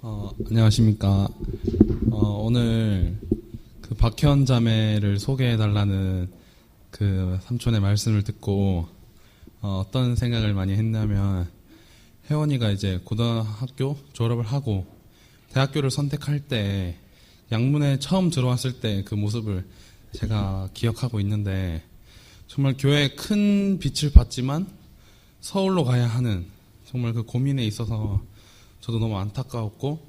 안녕하십니까. 오늘 그 박혜원 자매를 소개해달라는 그 삼촌의 말씀을 듣고 어떤 생각을 많이 했냐면, 혜원이가 이제 고등학교 졸업을 하고 대학교를 선택할 때 양문에 처음 들어왔을 때 그 모습을 제가 기억하고 있는데, 정말 교회에 큰 빛을 받지만 서울로 가야 하는 정말 그 고민에 있어서 저도 너무 안타까웠고,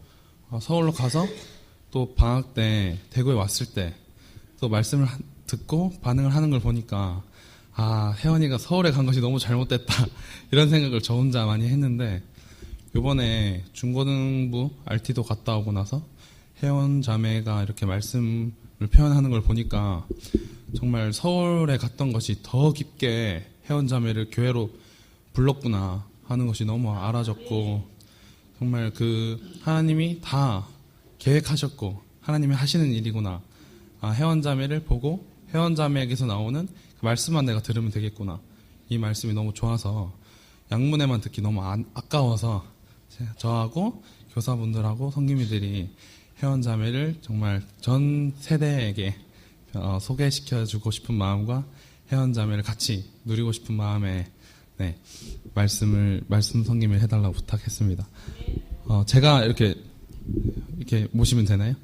서울로 가서 또 방학 때 대구에 왔을 때 또 말씀을 듣고 반응을 하는 걸 보니까, 혜원이가 서울에 간 것이 너무 잘못됐다 이런 생각을 저 혼자 많이 했는데, 이번에 중고등부 RT도 갔다 오고 나서 혜원 자매가 이렇게 말씀을 표현하는 걸 보니까 정말 서울에 갔던 것이 더 깊게 혜원 자매를 교회로 불렀구나 하는 것이 너무 알아졌고, 정말 그 하나님이 다 계획하셨고 하나님이 하시는 일이구나, 혜원 자매를 보고 혜원 자매에게서 나오는 그 말씀만 내가 들으면 되겠구나, 이 말씀이 너무 좋아서 양문에만 듣기 너무 아까워서 저하고 교사분들하고 성김이들이 혜원 자매를 정말 전 세대에게 소개시켜주고 싶은 마음과 혜원 자매를 같이 누리고 싶은 마음에 말씀 성김을 해달라고 부탁했습니다. 제가 이렇게 모시면 되나요?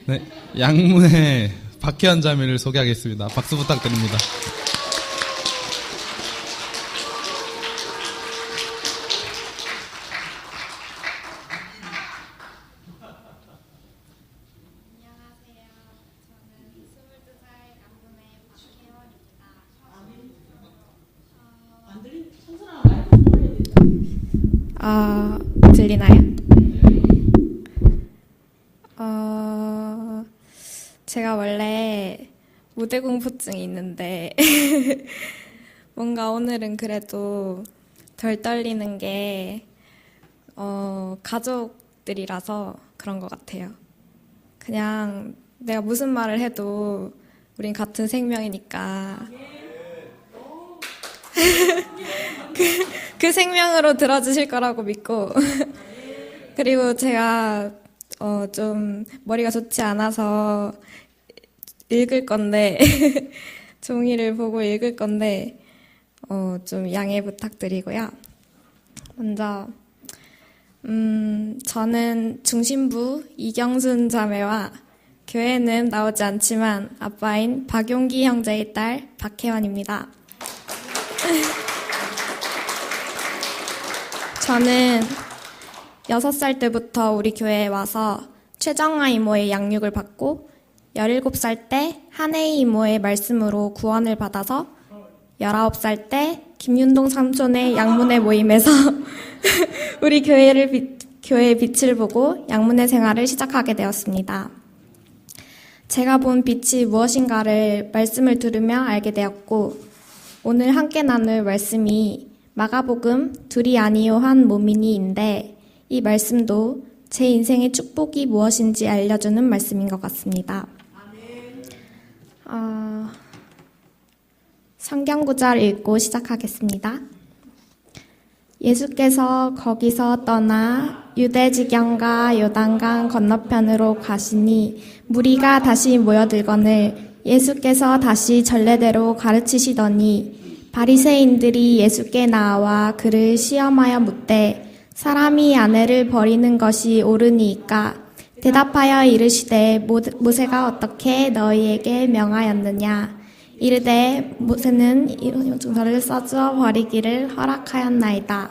네, 양문의 박혜원 자매를 소개하겠습니다. 박수 부탁드립니다. 들리나요? 제가 원래 무대 공포증이 있는데 뭔가 오늘은 그래도 덜 떨리는 게 가족들이라서 그런 것 같아요. 그냥 내가 무슨 말을 해도 우린 같은 생명이니까 그 생명으로 들어주실 거라고 믿고 그리고 제가 좀 머리가 좋지 않아서 읽을 건데 종이를 보고 읽을 건데 좀 양해 부탁드리고요. 먼저 저는 중심부 이경순 자매와 교회는 나오지 않지만 아빠인 박용기 형제의 딸 박혜원입니다. 저는 6살 때부터 우리 교회에 와서 최정아 이모의 양육을 받고 17살 때 한혜희 이모의 말씀으로 구원을 받아서 19살 때 김윤동 삼촌의 양문회 모임에서 우리 교회의 빛을 보고 양문회 생활을 시작하게 되었습니다. 제가 본 빛이 무엇인가를 말씀을 들으며 알게 되었고, 오늘 함께 나눌 말씀이 마가복음 둘이 아니요 한 모미니인데, 이 말씀도 제 인생의 축복이 무엇인지 알려주는 말씀인 것 같습니다. 성경 구절 읽고 시작하겠습니다. 예수께서 거기서 떠나 유대 지경과 요단강 건너편으로 가시니 무리가 다시 모여들거늘 예수께서 다시 전례대로 가르치시더니 바리새인들이 예수께 나와 그를 시험하여 묻되 사람이 아내를 버리는 것이 옳으니이까? 대답하여 이르시되 모세가 어떻게 너희에게 명하였느냐? 이르되 모세는 저를 써주어 버리기를 허락하였나이다.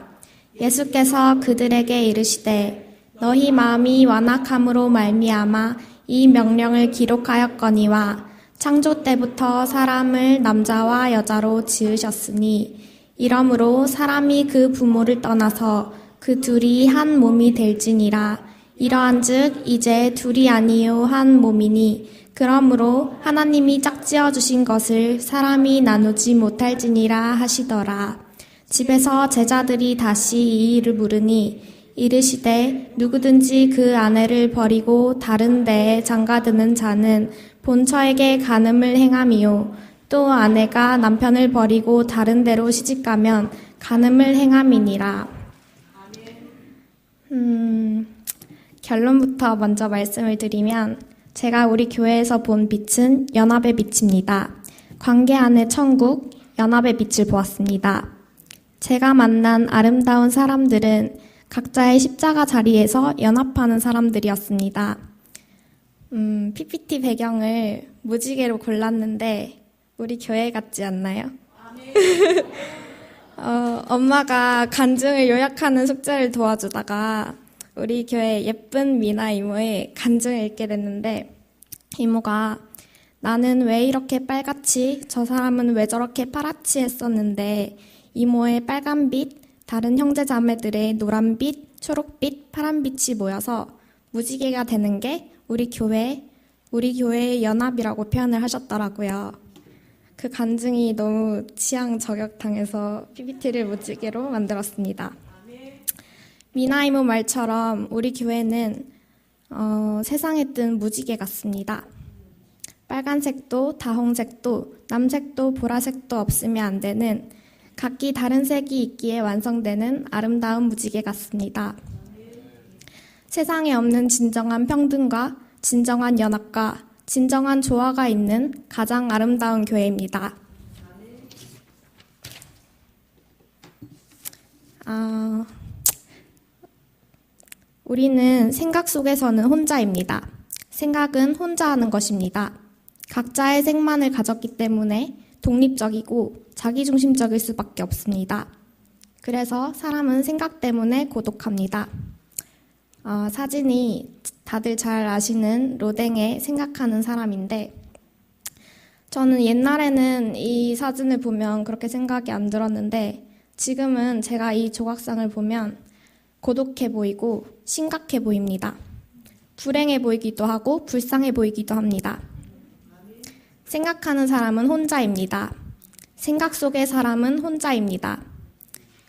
예수께서 그들에게 이르시되 너희 마음이 완악함으로 말미암아 이 명령을 기록하였거니와 창조 때부터 사람을 남자와 여자로 지으셨으니 이러므로 사람이 그 부모를 떠나서 그 둘이 한 몸이 될지니라. 이러한즉 이제 둘이 아니요 한 몸이니 그러므로 하나님이 짝지어 주신 것을 사람이 나누지 못할지니라 하시더라. 집에서 제자들이 다시 이 일을 물으니 이르시되 누구든지 그 아내를 버리고 다른 데에 장가드는 자는 본처에게 간음을 행함이요 또 아내가 남편을 버리고 다른 데로 시집가면 간음을 행함이니라. 결론부터 먼저 말씀을 드리면 제가 우리 교회에서 본 빛은 연합의 빛입니다. 관계 안의 천국, 연합의 빛을 보았습니다. 제가 만난 아름다운 사람들은 각자의 십자가 자리에서 연합하는 사람들이었습니다. PPT 배경을 무지개로 골랐는데 우리 교회 같지 않나요? 엄마가 간증을 요약하는 숙제를 도와주다가 우리 교회 예쁜 미나 이모의 간증을 읽게 됐는데 이모가 나는 왜 이렇게 빨갛지? 저 사람은 왜 저렇게 파랗지? 했었는데 이모의 빨간빛, 다른 형제자매들의 노란빛, 초록빛, 파란빛이 모여서 무지개가 되는 게 우리 교회의 연합이라고 표현을 하셨더라고요. 그 간증이 너무 취향 저격당해서 PPT를 무지개로 만들었습니다. 미나 이모 말처럼 우리 교회는 세상에 뜬 무지개 같습니다. 빨간색도 다홍색도 남색도 보라색도 없으면 안 되는 각기 다른 색이 있기에 완성되는 아름다운 무지개 같습니다. 세상에 없는 진정한 평등과 진정한 연합과 진정한 조화가 있는 가장 아름다운 교회입니다. 우리는 생각 속에서는 혼자입니다. 생각은 혼자 하는 것입니다. 각자의 색만을 가졌기 때문에 독립적이고 자기중심적일 수밖에 없습니다. 그래서 사람은 생각 때문에 고독합니다. 사진이 다들 잘 아시는 로댕의 생각하는 사람인데 저는 옛날에는 이 사진을 보면 그렇게 생각이 안 들었는데 지금은 제가 이 조각상을 보면 고독해 보이고 심각해 보입니다. 불행해 보이기도 하고 불쌍해 보이기도 합니다. 생각하는 사람은 혼자입니다. 생각 속의 사람은 혼자입니다.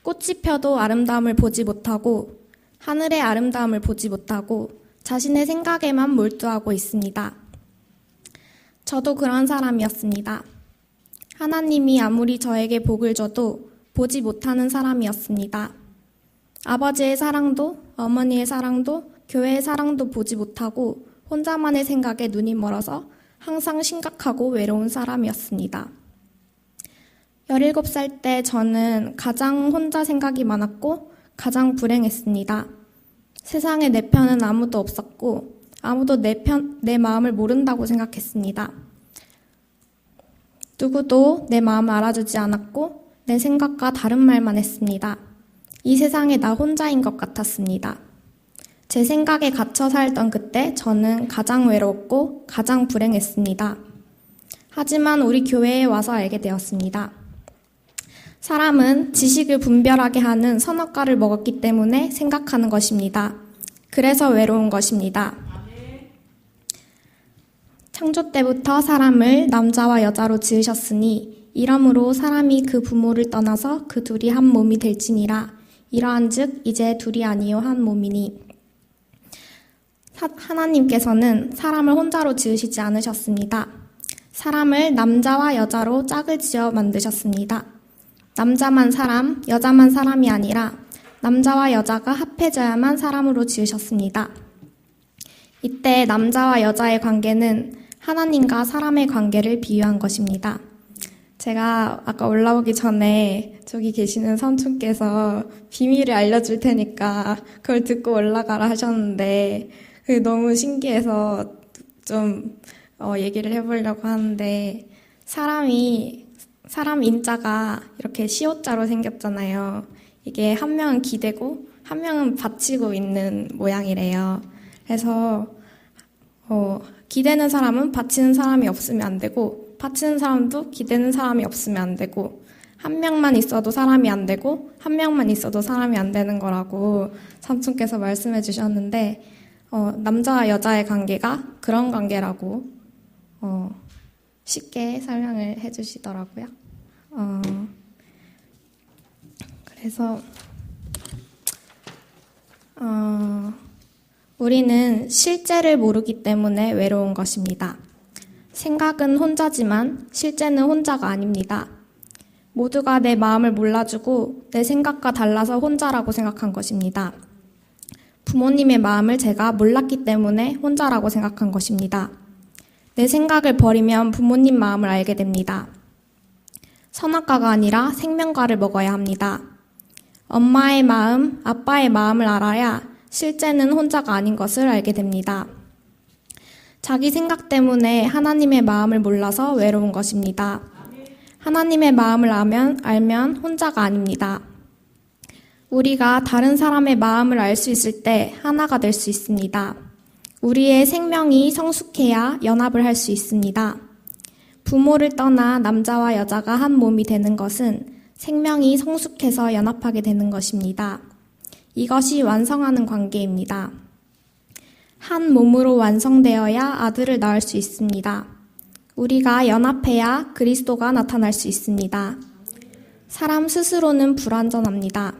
꽃이 펴도 아름다움을 보지 못하고 하늘의 아름다움을 보지 못하고 자신의 생각에만 몰두하고 있습니다. 저도 그런 사람이었습니다. 하나님이 아무리 저에게 복을 줘도 보지 못하는 사람이었습니다. 아버지의 사랑도 어머니의 사랑도 교회의 사랑도 보지 못하고 혼자만의 생각에 눈이 멀어서 항상 심각하고 외로운 사람이었습니다. 17살 때 저는 가장 혼자 생각이 많았고 가장 불행했습니다. 세상에 내 편은 아무도 없었고 아무도 내 마음을 모른다고 생각했습니다. 누구도 내 마음을 알아주지 않았고 내 생각과 다른 말만 했습니다. 이 세상에 나 혼자인 것 같았습니다. 제 생각에 갇혀 살던 그때 저는 가장 외롭고 가장 불행했습니다. 하지만 우리 교회에 와서 알게 되었습니다. 사람은 지식을 분별하게 하는 선악과를 먹었기 때문에 생각하는 것입니다. 그래서 외로운 것입니다. 창조 때부터 사람을 남자와 여자로 지으셨으니 이러므로 사람이 그 부모를 떠나서 그 둘이 한 몸이 될지니라. 이러한즉 이제 둘이 아니요 한 몸이니. 하나님께서는 사람을 혼자로 지으시지 않으셨습니다. 사람을 남자와 여자로 짝을 지어 만드셨습니다. 남자만 사람, 여자만 사람이 아니라 남자와 여자가 합해져야만 사람으로 지으셨습니다. 이때 남자와 여자의 관계는 하나님과 사람의 관계를 비유한 것입니다. 제가 아까 올라오기 전에 저기 계시는 삼촌께서 비밀을 알려줄 테니까 그걸 듣고 올라가라 하셨는데 그게 너무 신기해서 좀 얘기를 해보려고 하는데 사람 인자가 이렇게 시옷자로 생겼잖아요. 이게 한 명은 기대고 한 명은 받치고 있는 모양이래요. 그래서 기대는 사람은 받치는 사람이 없으면 안 되고 받치는 사람도 기대는 사람이 없으면 안 되고 한 명만 있어도 사람이 안 되고 한 명만 있어도 사람이 안 되는 거라고 삼촌께서 말씀해 주셨는데 남자와 여자의 관계가 그런 관계라고 쉽게 설명을 해주시더라고요. 그래서 우리는 실제를 모르기 때문에 외로운 것입니다. 생각은 혼자지만 실제는 혼자가 아닙니다. 모두가 내 마음을 몰라주고 내 생각과 달라서 혼자라고 생각한 것입니다. 부모님의 마음을 제가 몰랐기 때문에 혼자라고 생각한 것입니다. 내 생각을 버리면 부모님 마음을 알게 됩니다. 선악과가 아니라 생명과를 먹어야 합니다. 엄마의 마음, 아빠의 마음을 알아야 실제는 혼자가 아닌 것을 알게 됩니다. 자기 생각 때문에 하나님의 마음을 몰라서 외로운 것입니다. 하나님의 마음을 알면 혼자가 아닙니다. 우리가 다른 사람의 마음을 알 수 있을 때 하나가 될 수 있습니다. 우리의 생명이 성숙해야 연합을 할 수 있습니다. 부모를 떠나 남자와 여자가 한 몸이 되는 것은 생명이 성숙해서 연합하게 되는 것입니다. 이것이 완성하는 관계입니다. 한 몸으로 완성되어야 아들을 낳을 수 있습니다. 우리가 연합해야 그리스도가 나타날 수 있습니다. 사람 스스로는 불완전합니다.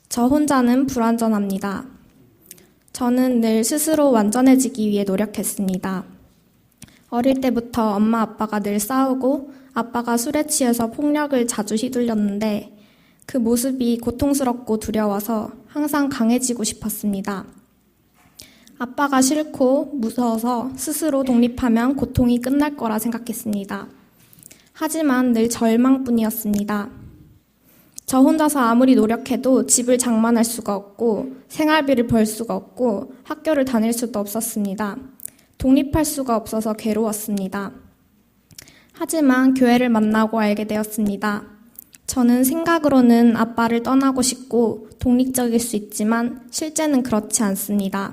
저 혼자는 불완전합니다. 저는 늘 스스로 완전해지기 위해 노력했습니다. 어릴 때부터 엄마 아빠가 늘 싸우고 아빠가 술에 취해서 폭력을 자주 휘둘렸는데 그 모습이 고통스럽고 두려워서 항상 강해지고 싶었습니다. 아빠가 싫고 무서워서 스스로 독립하면 고통이 끝날 거라 생각했습니다. 하지만 늘 절망뿐이었습니다. 저 혼자서 아무리 노력해도 집을 장만할 수가 없고 생활비를 벌 수가 없고 학교를 다닐 수도 없었습니다. 독립할 수가 없어서 괴로웠습니다. 하지만 교회를 만나고 알게 되었습니다. 저는 생각으로는 아빠를 떠나고 싶고 독립적일 수 있지만 실제는 그렇지 않습니다.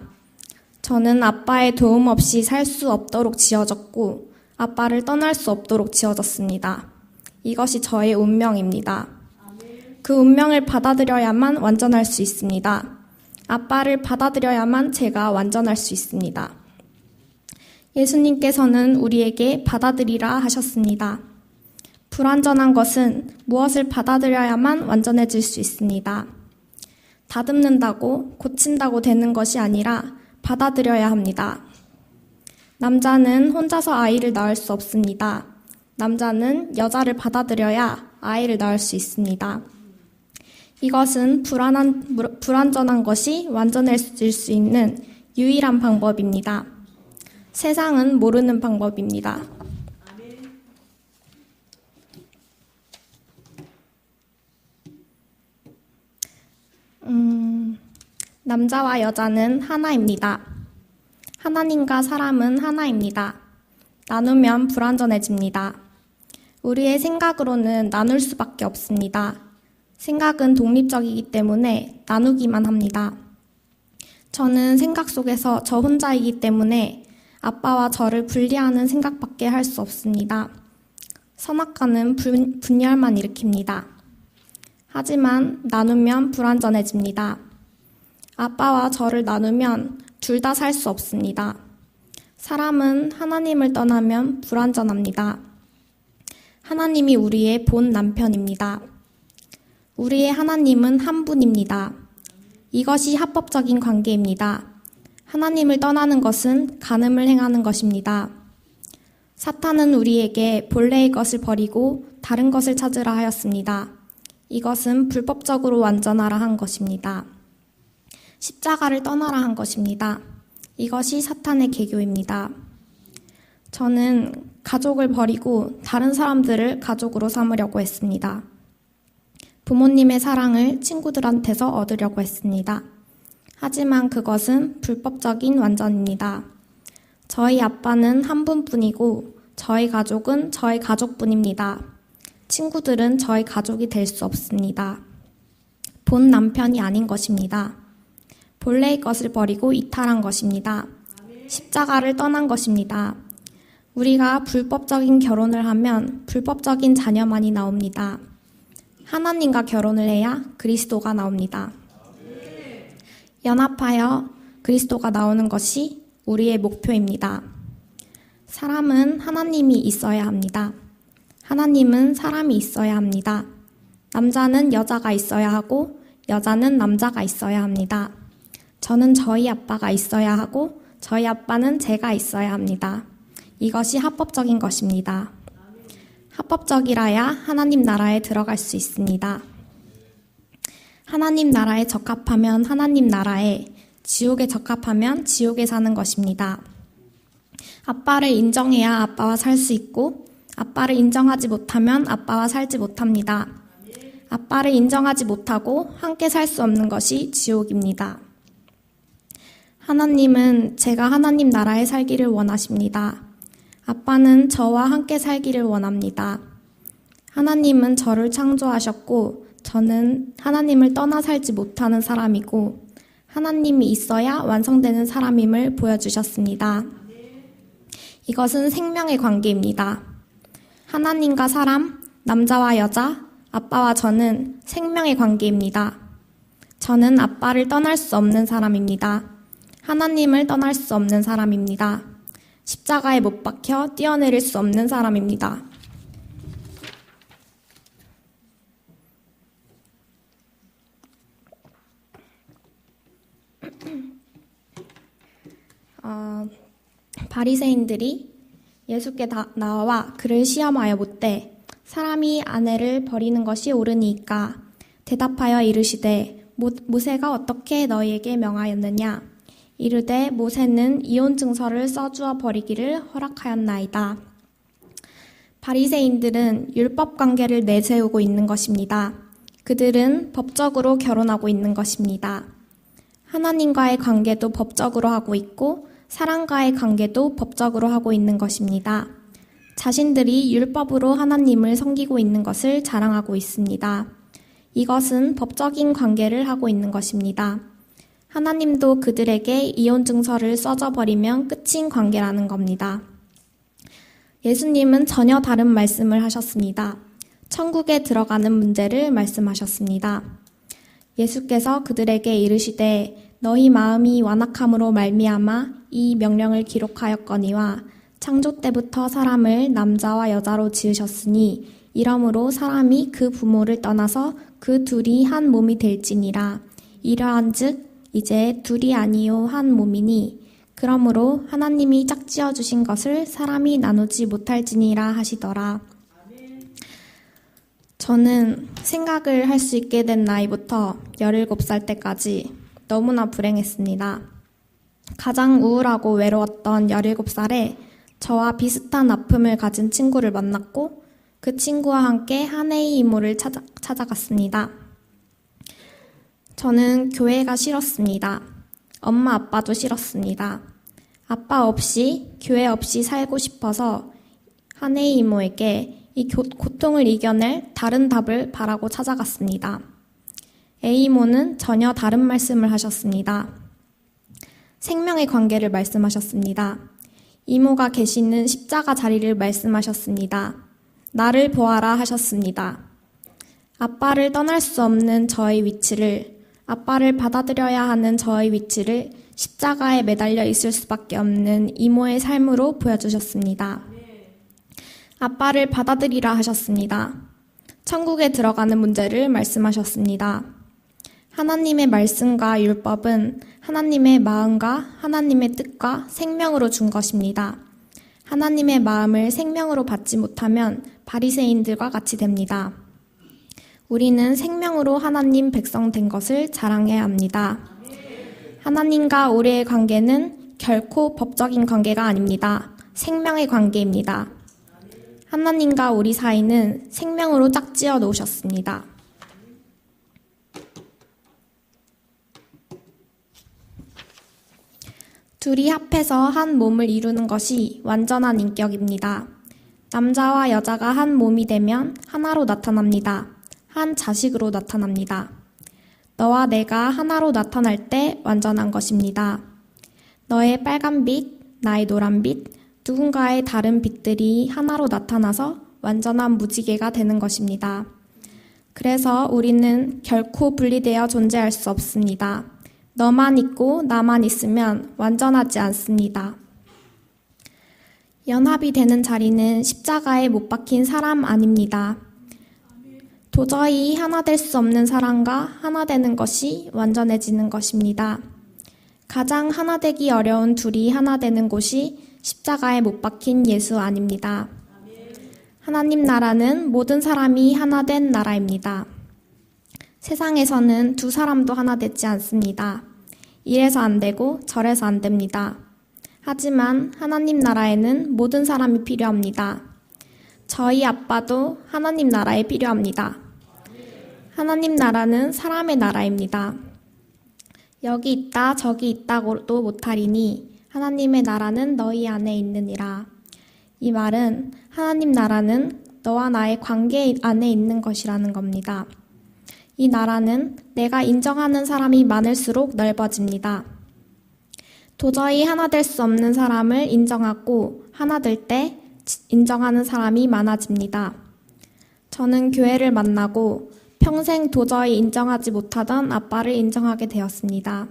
저는 아빠의 도움 없이 살 수 없도록 지어졌고 아빠를 떠날 수 없도록 지어졌습니다. 이것이 저의 운명입니다. 그 운명을 받아들여야만 완전할 수 있습니다. 아빠를 받아들여야만 제가 완전할 수 있습니다. 예수님께서는 우리에게 받아들이라 하셨습니다. 불완전한 것은 무엇을 받아들여야만 완전해질 수 있습니다. 다듬는다고 고친다고 되는 것이 아니라 받아들여야 합니다. 남자는 혼자서 아이를 낳을 수 없습니다. 남자는 여자를 받아들여야 아이를 낳을 수 있습니다. 이것은 불완전한 것이 완전해질 수 있는 유일한 방법입니다. 세상은 모르는 방법입니다. 남자와 여자는 하나입니다. 하나님과 사람은 하나입니다. 나누면 불완전해집니다. 우리의 생각으로는 나눌 수밖에 없습니다. 생각은 독립적이기 때문에 나누기만 합니다. 저는 생각 속에서 저 혼자이기 때문에 아빠와 저를 분리하는 생각밖에 할 수 없습니다. 선악과는 분열만 일으킵니다. 하지만 나누면 불완전해집니다. 아빠와 저를 나누면 둘 다 살 수 없습니다. 사람은 하나님을 떠나면 불완전합니다. 하나님이 우리의 본 남편입니다. 우리의 하나님은 한 분입니다. 이것이 합법적인 관계입니다. 하나님을 떠나는 것은 간음을 행하는 것입니다. 사탄은 우리에게 본래의 것을 버리고 다른 것을 찾으라 하였습니다. 이것은 불법적으로 완전하라 한 것입니다. 십자가를 떠나라 한 것입니다. 이것이 사탄의 계교입니다. 저는 가족을 버리고 다른 사람들을 가족으로 삼으려고 했습니다. 부모님의 사랑을 친구들한테서 얻으려고 했습니다. 하지만 그것은 불법적인 완전입니다. 저희 아빠는 한 분뿐이고 저희 가족은 저희 가족뿐입니다. 친구들은 저희 가족이 될 수 없습니다. 본 남편이 아닌 것입니다. 본래의 것을 버리고 이탈한 것입니다. 십자가를 떠난 것입니다. 우리가 불법적인 결혼을 하면 불법적인 자녀만이 나옵니다. 하나님과 결혼을 해야 그리스도가 나옵니다. 연합하여 그리스도가 나오는 것이 우리의 목표입니다. 사람은 하나님이 있어야 합니다. 하나님은 사람이 있어야 합니다. 남자는 여자가 있어야 하고 여자는 남자가 있어야 합니다. 저는 저희 아빠가 있어야 하고 저희 아빠는 제가 있어야 합니다. 이것이 합법적인 것입니다. 합법적이라야 하나님 나라에 들어갈 수 있습니다. 하나님 나라에 적합하면 하나님 나라에, 지옥에 적합하면 지옥에 사는 것입니다. 아빠를 인정해야 아빠와 살 수 있고 아빠를 인정하지 못하면 아빠와 살지 못합니다. 아빠를 인정하지 못하고 함께 살 수 없는 것이 지옥입니다. 하나님은 제가 하나님 나라에 살기를 원하십니다. 아빠는 저와 함께 살기를 원합니다. 하나님은 저를 창조하셨고 저는 하나님을 떠나 살지 못하는 사람이고 하나님이 있어야 완성되는 사람임을 보여주셨습니다. 이것은 생명의 관계입니다. 하나님과 사람, 남자와 여자, 아빠와 저는 생명의 관계입니다. 저는 아빠를 떠날 수 없는 사람입니다. 하나님을 떠날 수 없는 사람입니다. 십자가에 못 박혀 뛰어내릴 수 없는 사람입니다. 바리새인들이 예수께 나와 그를 시험하여 묻되 사람이 아내를 버리는 것이 옳으니까 대답하여 이르시되 모세가 어떻게 너희에게 명하였느냐 이르되 모세는 이혼 증서를 써주어 버리기를 허락하였나이다. 바리새인들은 율법 관계를 내세우고 있는 것입니다. 그들은 법적으로 결혼하고 있는 것입니다. 하나님과의 관계도 법적으로 하고 있고 사람과의 관계도 법적으로 하고 있는 것입니다. 자신들이 율법으로 하나님을 섬기고 있는 것을 자랑하고 있습니다. 이것은 법적인 관계를 하고 있는 것입니다. 하나님도 그들에게 이혼 증서를 써줘버리면 끝인 관계라는 겁니다. 예수님은 전혀 다른 말씀을 하셨습니다. 천국에 들어가는 문제를 말씀하셨습니다. 예수께서 그들에게 이르시되 너희 마음이 완악함으로 말미암아 이 명령을 기록하였거니와 창조 때부터 사람을 남자와 여자로 지으셨으니 이러므로 사람이 그 부모를 떠나서 그 둘이 한 몸이 될지니라. 이러한즉 이제 둘이 아니요 한 몸이니 그러므로 하나님이 짝지어 주신 것을 사람이 나누지 못할지니라 하시더라. 저는 생각을 할 수 있게 된 나이부터 17살 때까지 너무나 불행했습니다. 가장 우울하고 외로웠던 17살에 저와 비슷한 아픔을 가진 친구를 만났고 그 친구와 함께 한 해의 이모를 찾아갔습니다. 저는 교회가 싫었습니다. 엄마 아빠도 싫었습니다. 아빠 없이 교회 없이 살고 싶어서 한 해의 이모에게 이 고통을 이겨낼 다른 답을 바라고 찾아갔습니다. A이모는 전혀 다른 말씀을 하셨습니다. 생명의 관계를 말씀하셨습니다. 이모가 계시는 십자가 자리를 말씀하셨습니다. 나를 보아라 하셨습니다. 아빠를 떠날 수 없는 저의 위치를, 아빠를 받아들여야 하는 저의 위치를 십자가에 매달려 있을 수밖에 없는 이모의 삶으로 보여주셨습니다. 아빠를 받아들이라 하셨습니다. 천국에 들어가는 문제를 말씀하셨습니다. 하나님의 말씀과 율법은 하나님의 마음과 하나님의 뜻과 생명으로 준 것입니다. 하나님의 마음을 생명으로 받지 못하면 바리새인들과 같이 됩니다. 우리는 생명으로 하나님 백성 된 것을 자랑해야 합니다. 하나님과 우리의 관계는 결코 법적인 관계가 아닙니다. 생명의 관계입니다. 하나님과 우리 사이는 생명으로 짝지어 놓으셨습니다. 둘이 합해서 한 몸을 이루는 것이 완전한 인격입니다. 남자와 여자가 한 몸이 되면 하나로 나타납니다. 한 자식으로 나타납니다. 너와 내가 하나로 나타날 때 완전한 것입니다. 너의 빨간빛, 나의 노란빛, 누군가의 다른 빛들이 하나로 나타나서 완전한 무지개가 되는 것입니다. 그래서 우리는 결코 분리되어 존재할 수 없습니다. 너만 있고 나만 있으면 완전하지 않습니다. 연합이 되는 자리는 십자가에 못 박힌 사람 아닙니다. 도저히 하나 될 수 없는 사람과 하나 되는 것이 완전해지는 것입니다. 가장 하나 되기 어려운 둘이 하나 되는 곳이 십자가에 못 박힌 예수 아닙니다. 하나님 나라는 모든 사람이 하나 된 나라입니다. 세상에서는 두 사람도 하나 되지 않습니다. 이래서 안 되고 저래서 안 됩니다. 하지만 하나님 나라에는 모든 사람이 필요합니다. 저희 아빠도 하나님 나라에 필요합니다. 하나님 나라는 사람의 나라입니다. 여기 있다 저기 있다고도 못하리니 하나님의 나라는 너희 안에 있느니라. 이 말은 하나님 나라는 너와 나의 관계 안에 있는 것이라는 겁니다. 이 나라는 내가 인정하는 사람이 많을수록 넓어집니다. 도저히 하나 될 수 없는 사람을 인정하고 하나 될 때 인정하는 사람이 많아집니다. 저는 교회를 만나고 평생 도저히 인정하지 못하던 아빠를 인정하게 되었습니다.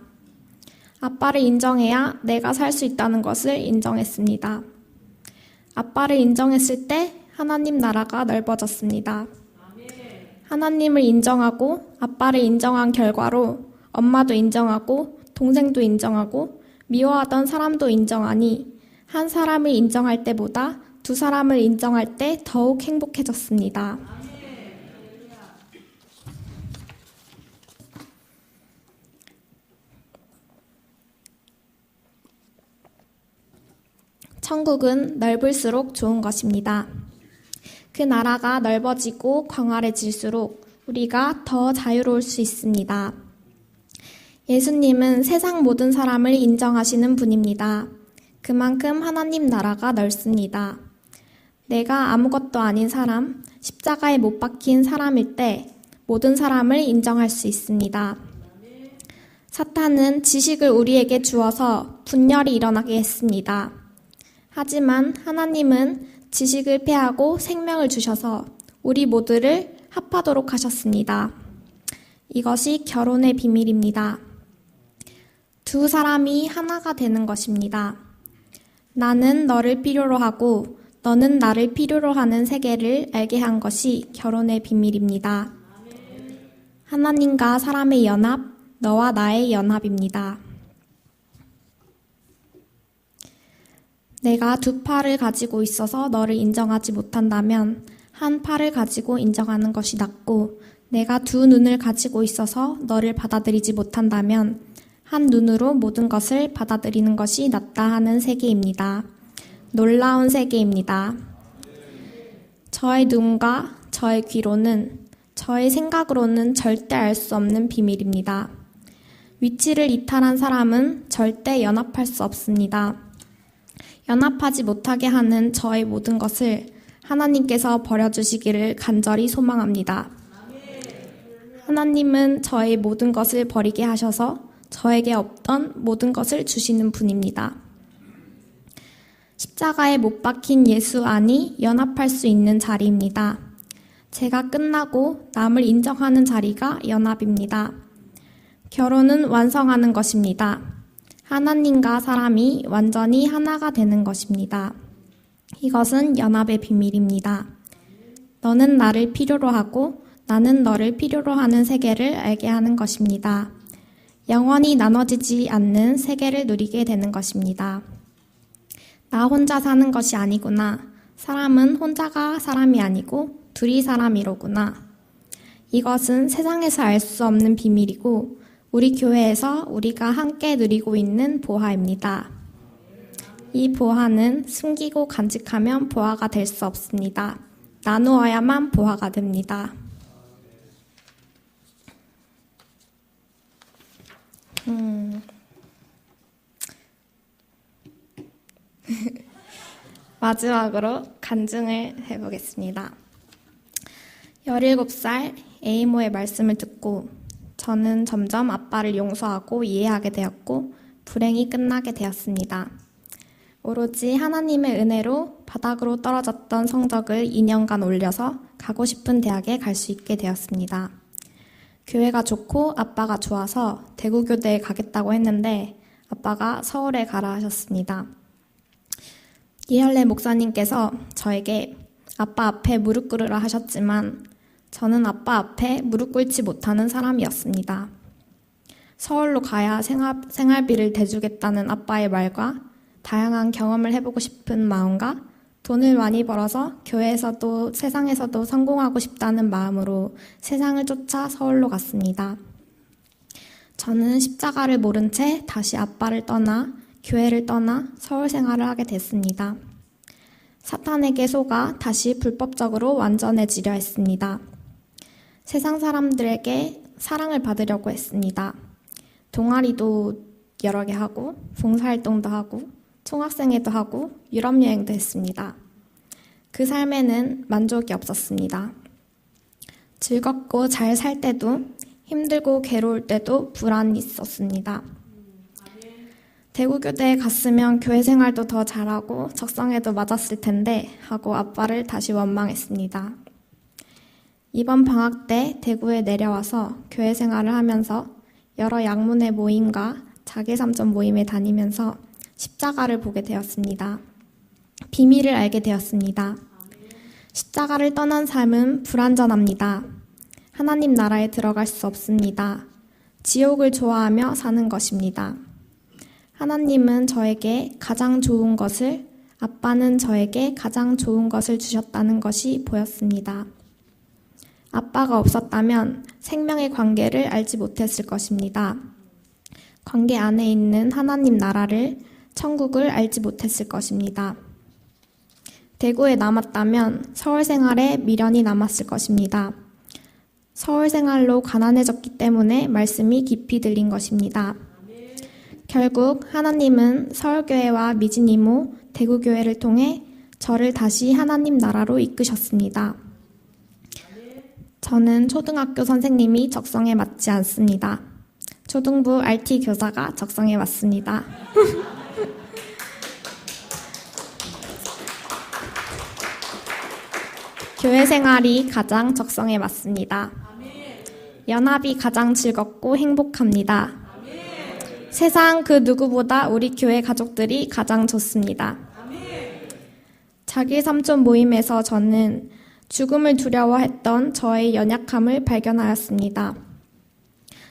아빠를 인정해야 내가 살 수 있다는 것을 인정했습니다. 아빠를 인정했을 때 하나님 나라가 넓어졌습니다. 하나님을 인정하고 아빠를 인정한 결과로 엄마도 인정하고 동생도 인정하고 미워하던 사람도 인정하니 한 사람을 인정할 때보다 두 사람을 인정할 때 더욱 행복해졌습니다. 천국은 넓을수록 좋은 것입니다. 그 나라가 넓어지고 광활해질수록 우리가 더 자유로울 수 있습니다. 예수님은 세상 모든 사람을 인정하시는 분입니다. 그만큼 하나님 나라가 넓습니다. 내가 아무것도 아닌 사람, 십자가에 못 박힌 사람일 때 모든 사람을 인정할 수 있습니다. 사탄은 지식을 우리에게 주어서 분열이 일어나게 했습니다. 하지만 하나님은 지식을 패하고 생명을 주셔서 우리 모두를 합하도록 하셨습니다. 이것이 결혼의 비밀입니다. 두 사람이 하나가 되는 것입니다. 나는 너를 필요로 하고 너는 나를 필요로 하는 세계를 알게 한 것이 결혼의 비밀입니다. 하나님과 사람의 연합, 너와 나의 연합입니다. 내가 두 팔을 가지고 있어서 너를 인정하지 못한다면 한 팔을 가지고 인정하는 것이 낫고 내가 두 눈을 가지고 있어서 너를 받아들이지 못한다면 한 눈으로 모든 것을 받아들이는 것이 낫다 하는 세계입니다. 놀라운 세계입니다. 저의 눈과 저의 귀로는 저의 생각으로는 절대 알 수 없는 비밀입니다. 위치를 이탈한 사람은 절대 연합할 수 없습니다. 연합하지 못하게 하는 저의 모든 것을 하나님께서 버려주시기를 간절히 소망합니다. 하나님은 저의 모든 것을 버리게 하셔서 저에게 없던 모든 것을 주시는 분입니다. 십자가에 못 박힌 예수 안이 연합할 수 있는 자리입니다. 제가 끝나고 남을 인정하는 자리가 연합입니다. 결혼은 완성하는 것입니다. 하나님과 사람이 완전히 하나가 되는 것입니다. 이것은 연합의 비밀입니다. 너는 나를 필요로 하고 나는 너를 필요로 하는 세계를 알게 하는 것입니다. 영원히 나눠지지 않는 세계를 누리게 되는 것입니다. 나 혼자 사는 것이 아니구나. 사람은 혼자가 사람이 아니고 둘이 사람이로구나. 이것은 세상에서 알 수 없는 비밀이고 우리 교회에서 우리가 함께 누리고 있는 보화입니다. 이 보화는 숨기고 간직하면 보화가 될 수 없습니다. 나누어야만 보화가 됩니다. 마지막으로 간증을 해보겠습니다. 17살 에이모의 말씀을 듣고 저는 점점 아빠를 용서하고 이해하게 되었고 불행이 끝나게 되었습니다. 오로지 하나님의 은혜로 바닥으로 떨어졌던 성적을 2년간 올려서 가고 싶은 대학에 갈 수 있게 되었습니다. 교회가 좋고 아빠가 좋아서 대구교대에 가겠다고 했는데 아빠가 서울에 가라 하셨습니다. 이할래 목사님께서 저에게 아빠 앞에 무릎 꿇으라 하셨지만 저는 아빠 앞에 무릎 꿇지 못하는 사람이었습니다. 서울로 가야 생활비를 대주겠다는 아빠의 말과 다양한 경험을 해보고 싶은 마음과 돈을 많이 벌어서 교회에서도 세상에서도 성공하고 싶다는 마음으로 세상을 쫓아 서울로 갔습니다. 저는 십자가를 모른 채 다시 아빠를 떠나 교회를 떠나 서울 생활을 하게 됐습니다. 사탄에게 속아 다시 불법적으로 완전해지려 했습니다. 세상 사람들에게 사랑을 받으려고 했습니다. 동아리도 여러 개 하고 봉사활동도 하고 총학생회도 하고 유럽 여행도 했습니다. 그 삶에는 만족이 없었습니다. 즐겁고 잘 살 때도 힘들고 괴로울 때도 불안이 있었습니다. 대구교대에 갔으면 교회 생활도 더 잘하고 적성에도 맞았을 텐데 하고 아빠를 다시 원망했습니다. 이번 방학 때 대구에 내려와서 교회 생활을 하면서 여러 양문의 모임과 자기삼촌 모임에 다니면서 십자가를 보게 되었습니다. 비밀을 알게 되었습니다. 십자가를 떠난 삶은 불완전합니다. 하나님 나라에 들어갈 수 없습니다. 지옥을 좋아하며 사는 것입니다. 하나님은 저에게 가장 좋은 것을, 아빠는 저에게 가장 좋은 것을 주셨다는 것이 보였습니다. 아빠가 없었다면 생명의 관계를 알지 못했을 것입니다. 관계 안에 있는 하나님 나라를, 천국을 알지 못했을 것입니다. 대구에 남았다면 서울 생활에 미련이 남았을 것입니다. 서울 생활로 가난해졌기 때문에 말씀이 깊이 들린 것입니다. 결국 하나님은 서울교회와 미진이모, 대구교회를 통해 저를 다시 하나님 나라로 이끄셨습니다. 저는 초등학교 선생님이 적성에 맞지 않습니다. 초등부 RT 교사가 적성에 맞습니다. 교회 생활이 가장 적성에 맞습니다. 연합이 가장 즐겁고 행복합니다. 세상 그 누구보다 우리 교회 가족들이 가장 좋습니다. 자기 삼촌 모임에서 저는 죽음을 두려워했던 저의 연약함을 발견하였습니다.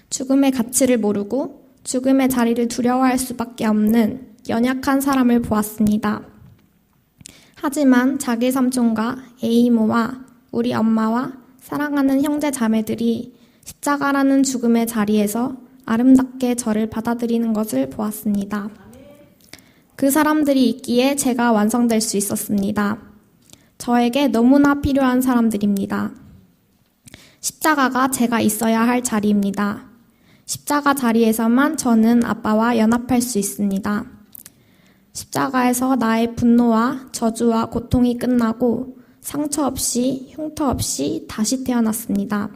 죽음의 가치를 모르고 죽음의 자리를 두려워할 수밖에 없는 연약한 사람을 보았습니다. 하지만 자기 삼촌과 A이모와 우리 엄마와 사랑하는 형제 자매들이 십자가라는 죽음의 자리에서 아름답게 저를 받아들이는 것을 보았습니다. 그 사람들이 있기에 제가 완성될 수 있었습니다. 저에게 너무나 필요한 사람들입니다. 십자가가 제가 있어야 할 자리입니다. 십자가 자리에서만 저는 아빠와 연합할 수 있습니다. 십자가에서 나의 분노와 저주와 고통이 끝나고 상처 없이 흉터 없이 다시 태어났습니다.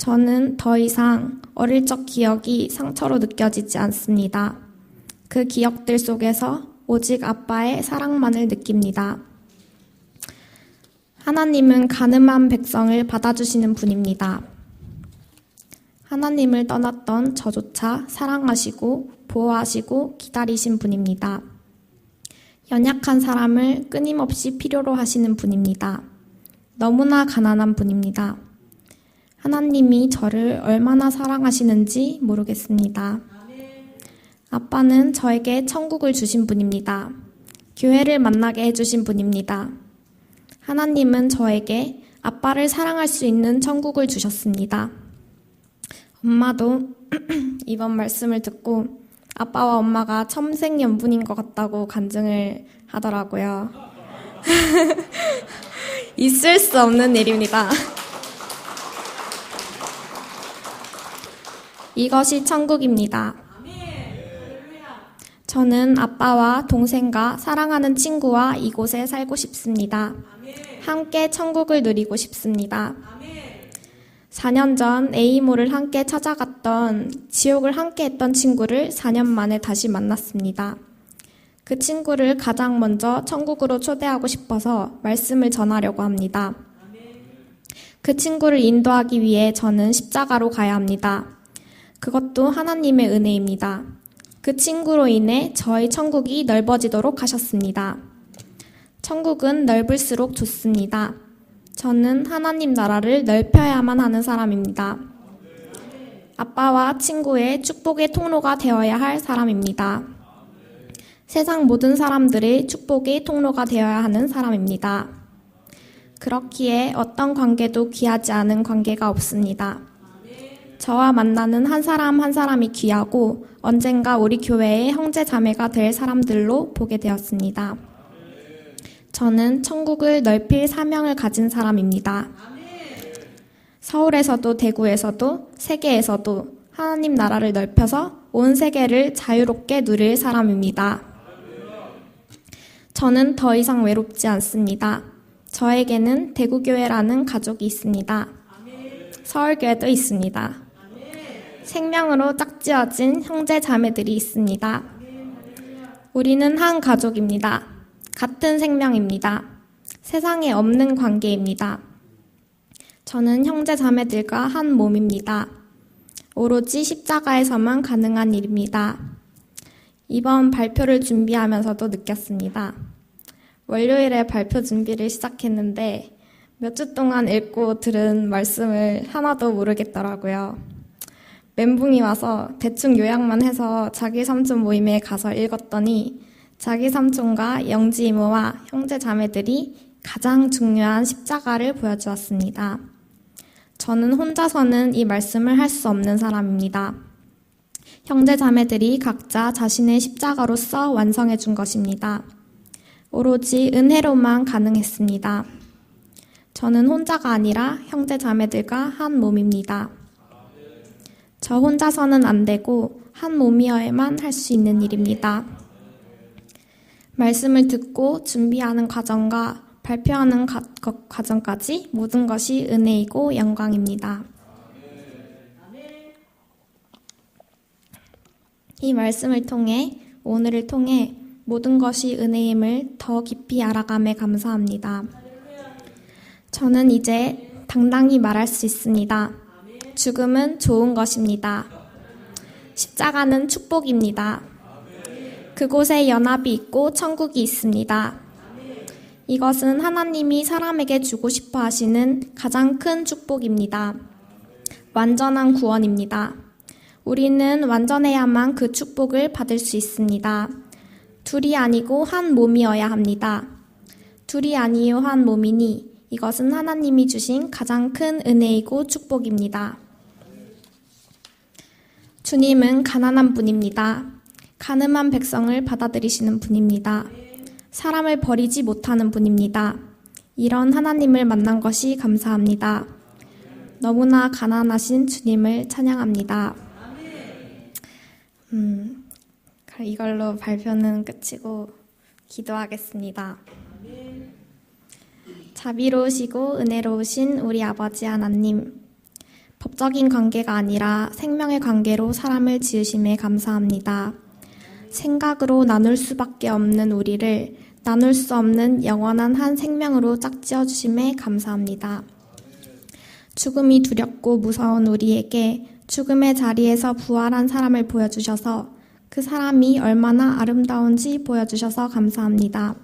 저는 더 이상 어릴 적 기억이 상처로 느껴지지 않습니다. 그 기억들 속에서 오직 아빠의 사랑만을 느낍니다. 하나님은 가늠한 백성을 받아주시는 분입니다. 하나님을 떠났던 저조차 사랑하시고 보호하시고 기다리신 분입니다. 연약한 사람을 끊임없이 필요로 하시는 분입니다. 너무나 가난한 분입니다. 하나님이 저를 얼마나 사랑하시는지 모르겠습니다. 아빠는 저에게 천국을 주신 분입니다. 교회를 만나게 해주신 분입니다. 하나님은 저에게 아빠를 사랑할 수 있는 천국을 주셨습니다. 엄마도 이번 말씀을 듣고 아빠와 엄마가 천생연분인 것 같다고 간증을 하더라고요. 있을 수 없는 일입니다. 이것이 천국입니다. 저는 아빠와 동생과 사랑하는 친구와 이곳에 살고 싶습니다. 함께 천국을 누리고 싶습니다. 4년 전 A모를 함께 찾아갔던 지옥을 함께 했던 친구를 4년 만에 다시 만났습니다. 그 친구를 가장 먼저 천국으로 초대하고 싶어서 말씀을 전하려고 합니다. 그 친구를 인도하기 위해 저는 십자가로 가야 합니다. 그것도 하나님의 은혜입니다. 그 친구로 인해 저희 천국이 넓어지도록 하셨습니다. 천국은 넓을수록 좋습니다. 저는 하나님 나라를 넓혀야만 하는 사람입니다. 아빠와 친구의 축복의 통로가 되어야 할 사람입니다. 세상 모든 사람들의 축복의 통로가 되어야 하는 사람입니다. 그렇기에 어떤 관계도 귀하지 않은 관계가 없습니다. 저와 만나는 한 사람 한 사람이 귀하고 언젠가 우리 교회의 형제 자매가 될 사람들로 보게 되었습니다. 저는 천국을 넓힐 사명을 가진 사람입니다. 서울에서도 대구에서도 세계에서도 하나님 나라를 넓혀서 온 세계를 자유롭게 누릴 사람입니다. 저는 더 이상 외롭지 않습니다. 저에게는 대구교회라는 가족이 있습니다. 서울교회도 있습니다. 생명으로 짝지어진 형제 자매들이 있습니다. 우리는 한 가족입니다. 같은 생명입니다. 세상에 없는 관계입니다. 저는 형제 자매들과 한 몸입니다. 오로지 십자가에서만 가능한 일입니다. 이번 발표를 준비하면서도 느꼈습니다. 월요일에 발표 준비를 시작했는데 몇 주 동안 읽고 들은 말씀을 하나도 모르겠더라고요. 멘붕이 와서 대충 요약만 해서 자기 삼촌 모임에 가서 읽었더니 자기 삼촌과 영지 이모와 형제 자매들이 가장 중요한 십자가를 보여주었습니다. 저는 혼자서는 이 말씀을 할 수 없는 사람입니다. 형제 자매들이 각자 자신의 십자가로서 완성해 준 것입니다. 오로지 은혜로만 가능했습니다. 저는 혼자가 아니라 형제 자매들과 한 몸입니다. 저 혼자서는 안 되고 한 몸이어야만 할 수 있는 일입니다. 말씀을 듣고 준비하는 과정과 발표하는 과정까지 모든 것이 은혜이고 영광입니다. 이 말씀을 통해 오늘을 통해 모든 것이 은혜임을 더 깊이 알아감에 감사합니다. 저는 이제 당당히 말할 수 있습니다. 죽음은 좋은 것입니다. 십자가는 축복입니다. 그곳에 연합이 있고 천국이 있습니다. 이것은 하나님이 사람에게 주고 싶어 하시는 가장 큰 축복입니다. 완전한 구원입니다. 우리는 완전해야만 그 축복을 받을 수 있습니다. 둘이 아니고 한 몸이어야 합니다. 둘이 아니요 한 몸이니 이것은 하나님이 주신 가장 큰 은혜이고 축복입니다. 주님은 가난한 분입니다. 가늠한 백성을 받아들이시는 분입니다. 사람을 버리지 못하는 분입니다. 이런 하나님을 만난 것이 감사합니다. 너무나 가난하신 주님을 찬양합니다. 이걸로 발표는 끝이고 기도하겠습니다. 자비로우시고 은혜로우신 우리 아버지 하나님, 법적인 관계가 아니라 생명의 관계로 사람을 지으심에 감사합니다. 생각으로 나눌 수밖에 없는 우리를 나눌 수 없는 영원한 한 생명으로 짝지어 주심에 감사합니다. 죽음이 두렵고 무서운 우리에게 죽음의 자리에서 부활한 사람을 보여주셔서 그 사람이 얼마나 아름다운지 보여주셔서 감사합니다.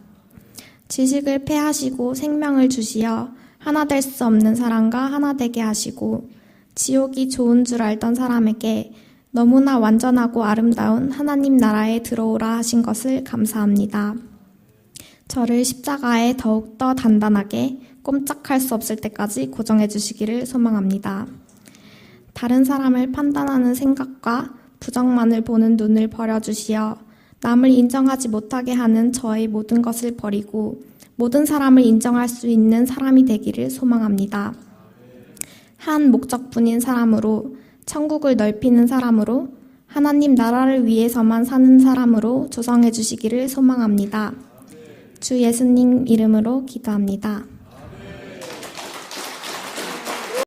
지식을 패하시고 생명을 주시어 하나 될 수 없는 사람과 하나 되게 하시고 지옥이 좋은 줄 알던 사람에게 너무나 완전하고 아름다운 하나님 나라에 들어오라 하신 것을 감사합니다. 저를 십자가에 더욱더 단단하게 꼼짝할 수 없을 때까지 고정해 주시기를 소망합니다. 다른 사람을 판단하는 생각과 부정만을 보는 눈을 버려주시어 남을 인정하지 못하게 하는 저의 모든 것을 버리고 모든 사람을 인정할 수 있는 사람이 되기를 소망합니다. 한 목적뿐인 사람으로, 천국을 넓히는 사람으로, 하나님 나라를 위해서만 사는 사람으로 조성해 주시기를 소망합니다. 주 예수님 이름으로 기도합니다.